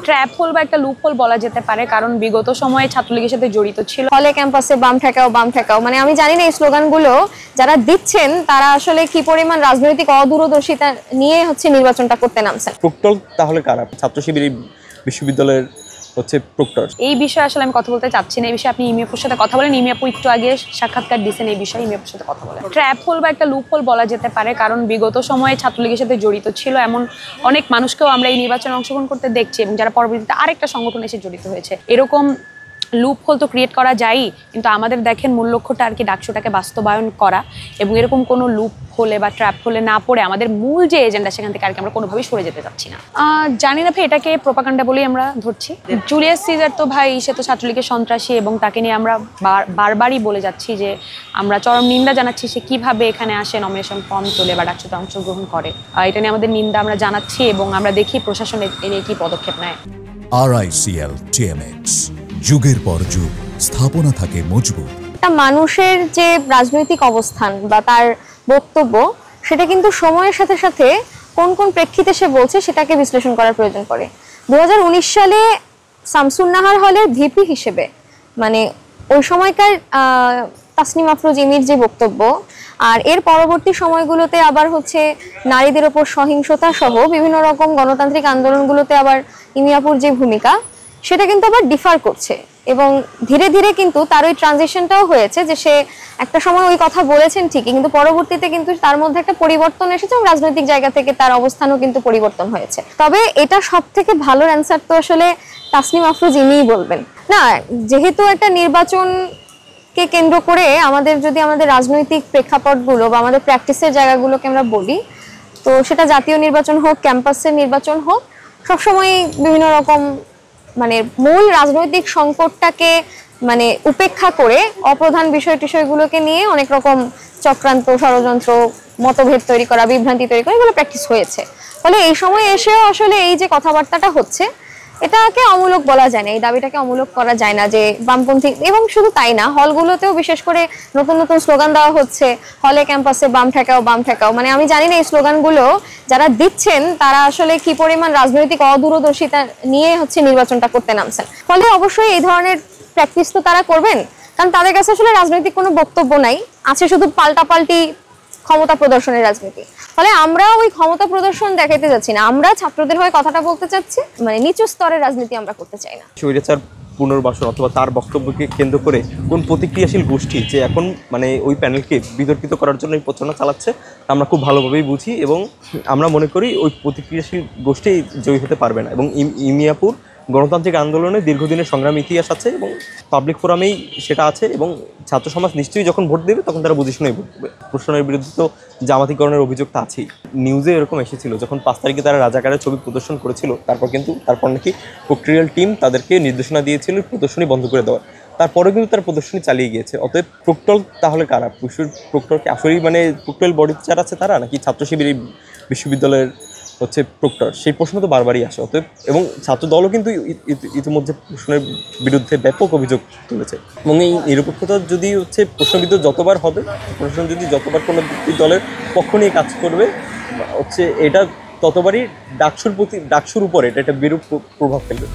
Trap whole বা একটা loop whole বলা যেতে পারে, কারণ বিগত সময়ে ছাত্রলীগের সাথে জড়িত ছিল। হলে ক্যাম্পাসে বাম ঠেকাও, মানে আমি জানি না এই স্লোগানগুলো যারা দিচ্ছেন তারা আসলে কি পরিমাণ রাজনৈতিক অদূরদর্শিতা নিয়ে নির্বাচনটা করতে নামছেন। প্রক্টর তাহলে কারা? ছাত্র শিবির বিশ্ববিদ্যালয়ের প্রক্টর। এই বিষয়ে আসলে আমি কথা বলতে চাচ্ছি না। এই বিষয়ে আপনি ইমিয়াপুর সাথে কথা বলেন। ইমিয়াপু একটু আগে সাক্ষাৎকার দিয়েছেন এই বিষয়ে, ইমিয়াপুর সাথে কথা বলেন। ট্র্যাপ হোল বা একটা লুপ হোল বলা যেতে পারে, কারণ বিগত সময়ে ছাত্রলীগের সাথে জড়িত ছিল এমন অনেক মানুষকেও আমরা এই নির্বাচনে অংশগ্রহণ করতে দেখছি, এবং যারা পরবর্তীতে আরেকটা সংগঠন এসে জড়িত হয়েছে। এরকম লুপ হোল তো ক্রিয়েট করা যায়ই, কিন্তু আমাদের দেখেন মূল লক্ষ্যটা আর কি ডাকসুটাকে বাস্তবায়ন করা, এবং এরকম কোনো লুপ হোলে বা ট্র্যাপ হোলে না পড়ে আমাদের মূল যে এজেন্ডা সেখান থেকে আর কি আমরা কোনোভাবেই সরে যেতে চাচ্ছি না। জানি না ভাই, এটাকে প্রোপাগান্ডা বলেই আমরা ধরছি। জুলিয়াস সিজার তো ভাই সে তো ছাত্রলীগের সন্ত্রাসী, এবং তাকে নিয়ে আমরা বারবারই বলে যাচ্ছি যে আমরা চরম নিন্দা জানাচ্ছি সে কিভাবে এখানে আসে, নমিনেশন ফর্ম তোলে বা ডাকসুতে অংশগ্রহণ করে। এটা নিয়ে আমাদের নিন্দা আমরা জানাচ্ছি, এবং আমরা দেখি প্রশাসন এ নিয়ে কি পদক্ষেপ নেয়। RICL TMX, যুগের পর যুগ স্থাপনা থাকে মজবুত। মানুষের যে রাজনৈতিক অবস্থান বা তার বক্তব্য, সেটা কিন্তু সময়ের সাথে সাথে কোন কোন প্রেক্ষিতে সে বলছে সেটাকে বিশ্লেষণ করার প্রয়োজন পড়ে। 2019 সালে শামসুন নাহার হলের ভিপি হিসেবে, মানে ওই সময়কার তাসনিম আফরোজ ইমির যে বক্তব্য, আর এর পরবর্তী সময়গুলোতে আবার নারীদের ওপর সহিংসতা সহ বিভিন্ন রকম গণতান্ত্রিক আন্দোলনগুলোতে আবার ইমিয়াপুর যে ভূমিকা, সেটা কিন্তু আবার ডিফার করছে। এবং ধীরে ধীরে কিন্তু তার ওই ট্রানজিশনটাও হয়েছে যে সে একটা সময় ওই কথা বলেছেন ঠিকই, কিন্তু পরবর্তীতে কিন্তু তার মধ্যে একটা পরিবর্তন এসেছে, এবং রাজনৈতিক জায়গা থেকে তার অবস্থানও কিন্তু পরিবর্তন হয়েছে। তবে এটা সব থেকে ভালো অ্যান্সার তো আসলে তাসনিম আফরোজ ইনিই বলবেন না। যেহেতু একটা নির্বাচনকে কেন্দ্র করে আমাদের যদি আমাদের রাজনৈতিক প্রেক্ষাপটগুলো বা আমাদের প্র্যাকটিসের জায়গাগুলোকে আমরা বলি, তো সেটা জাতীয় নির্বাচন হোক, ক্যাম্পাসের নির্বাচন হোক, সবসময় বিভিন্ন রকম মানে মূল রাজনৈতিক সংকটটাকে উপেক্ষা করে অপ্রধান বিষয়গুলোকে নিয়ে অনেক রকম চক্রান্ত, ষড়যন্ত্র, মতভেদ তৈরি করা, বিভ্রান্তি তৈরি করা, এগুলো প্র্যাকটিস হয়েছে। ফলে এই সময় এসেও আসলে এই যে কথাবার্তাটা হচ্ছে, এটাকে অমূলক বলা যায় না, এই দাবিটাকে অমূলক করা যায় না যে বামপন্থী। এবং শুধু তাই না, হলগুলোতেও বিশেষ করে নতুন নতুন স্লোগান দেওয়া হচ্ছে, হলে ক্যাম্পাসে বাম ঠেকাও, মানে আমি জানি না এই স্লোগানগুলো যারা দিচ্ছেন তারা আসলে কি পরিমাণ রাজনৈতিক অদূরদর্শিতা নিয়ে নির্বাচনটা করতে নামছেন। ফলে অবশ্যই এই ধরনের প্র্যাকটিস তো তারা করবেন, কারণ তাদের কাছে আসলে রাজনৈতিক কোনো বক্তব্য নাই, আছে শুধু পাল্টাপাল্টি ক্ষমতা প্রদর্শনের রাজনীতি। ফলে আমরা ওই ক্ষমতা প্রদর্শন দেখাতে যাচ্ছি না, আমরা ছাত্রদের হয়ে কথাটা বলতে চাচ্ছি, মানে নিচু স্তরের রাজনীতি আমরা করতে চাই না। স্বৈরাচার পুনর্বাসন অথবা তার বক্তব্যকে কেন্দ্র করে কোন প্রতিক্রিয়াশীল গোষ্ঠী যে এখন ওই প্যানেলকে বিতর্কিত করার জন্য এই প্রচারণা চালাচ্ছে, আমরা খুব ভালোভাবেই বুঝি, এবং আমরা মনে করি ওই প্রতিক্রিয়াশীল গোষ্ঠী জয়ী হতে পারবে না। এবং ইমিয়াপুর গণতান্ত্রিক আন্দোলনে দীর্ঘদিনের সংগ্রামী ইতিহাস আছে, এবং পাবলিক ফোরামেই সেটা আছে, এবং ছাত্র সমাজ নিশ্চয়ই যখন ভোট দেবে তখন তারা বুঝে শুনেই ভোট দেবে। প্রশ্নের বিরুদ্ধে তো জামাতিকরণের অভিযোগ তো আছেই। নিউজে এরকম এসেছিল যখন 5 তারিখে তারা রাজাকারের ছবি প্রদর্শন করেছিল, তারপর নাকি প্রক্রিয়াল টিম তাদেরকে নির্দেশনা দিয়েছিল প্রদর্শনী বন্ধ করে দেওয়ার। তারপরেও কিন্তু তার প্রদর্শনী চালিয়ে গিয়েছে। অতএব প্রক্টর তাহলে কারা? প্রক্টরকে আসলেই প্রক্টর বডি যারা আছে তারা, নাকি ছাত্র শিবির বিশ্ববিদ্যালয়ের প্রক্টর? সেই প্রশ্ন তো বারবারই আসে। অতএব এবং ছাত্র দলও কিন্তু ইতিমধ্যে প্রশ্নের বিরুদ্ধে ব্যাপক অভিযোগ তুলেছে, এবং এই নিরপেক্ষতা যদি প্রশ্নবিদ্ধ যতবার হবে, প্রশ্ন যদি যতবার কোনো দলের পক্ষ নিয়ে কাজ করবে, এটা ততবারই ডাকসুর উপরে এটা একটা বিরূপ প্রভাব ফেলবে।